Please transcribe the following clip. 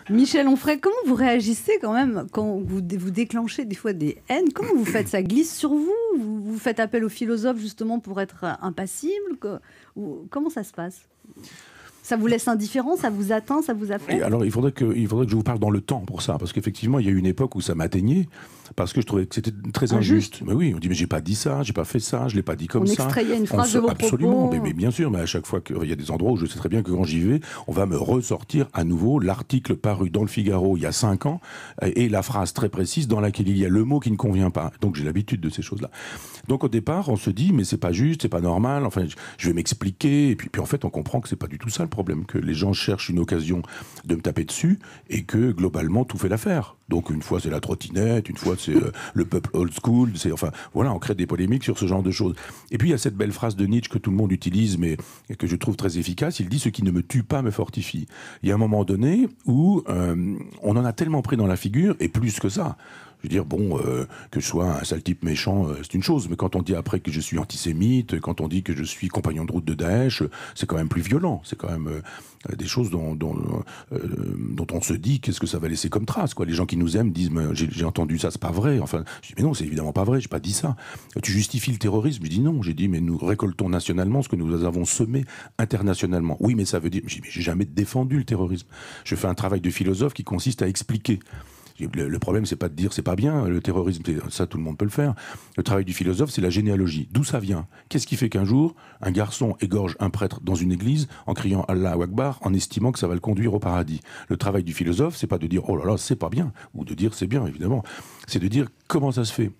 Michel Onfray, comment vous réagissez quand même quand vous déclenchez des fois des haines? Comment vous faites? Ça glisse sur vous? Vous faites appel aux philosophes justement pour être impassible? Comment ça se passe? Ça vous laisse indifférent? Ça vous atteint? Ça vous affecte? Alors, il faudrait que je vous parle dans le temps pour ça, parce qu'effectivement, il y a eu une époque où ça m'atteignait, parce que je trouvais que c'était très injuste. Mais oui, on dit, mais j'ai pas dit ça, j'ai pas fait ça, je l'ai pas dit comme ça. On extrayait une phrase de vos absolument, propos. mais bien sûr, mais à chaque fois qu'il y a des endroits où je sais très bien que quand j'y vais, on va me ressortir à nouveau l'article paru dans le Figaro il y a 5 ans, et la phrase très précise dans laquelle il y a le mot qui ne convient pas. Donc j'ai l'habitude de ces choses-là. Donc au départ, on se dit, mais c'est pas juste, c'est pas normal, enfin, je vais m'expliquer, et puis en fait, on comprend que c'est pas du tout ça le problème, que les gens cherchent une occasion de me taper dessus et que globalement tout fait l'affaire. Donc une fois c'est la trottinette, une fois c'est le peuple old school, c'est enfin voilà, on crée des polémiques sur ce genre de choses. Et puis il y a cette belle phrase de Nietzsche que tout le monde utilise mais que je trouve très efficace, il dit ce qui ne me tue pas me fortifie. Il y a un moment donné où on en a tellement pris dans la figure et plus que ça. Je veux dire, bon, que je sois un sale type méchant, c'est une chose, mais quand on dit après que je suis antisémite, quand on dit que je suis compagnon de route de Daesh, c'est quand même plus violent. C'est quand même des choses dont on se dit qu'est-ce que ça va laisser comme trace, quoi. Les gens qui nous aiment disent, j'ai entendu ça, c'est pas vrai. Enfin, je dis, mais non, c'est évidemment pas vrai, j'ai pas dit ça. Tu justifies le terrorisme? Je dis non, j'ai dit, mais nous récoltons nationalement ce que nous avons semé internationalement. Oui, mais ça veut dire, j'ai jamais défendu le terrorisme. Je fais un travail de philosophe qui consiste à expliquer. Le problème, c'est pas de dire c'est pas bien, le terrorisme, ça tout le monde peut le faire. Le travail du philosophe, c'est la généalogie. D'où ça vient? Qu'est-ce qui fait qu'un jour, un garçon égorge un prêtre dans une église en criant Allahu Akbar, en estimant que ça va le conduire au paradis? Le travail du philosophe, c'est pas de dire oh là là, c'est pas bien, ou de dire c'est bien, évidemment. C'est de dire comment ça se fait.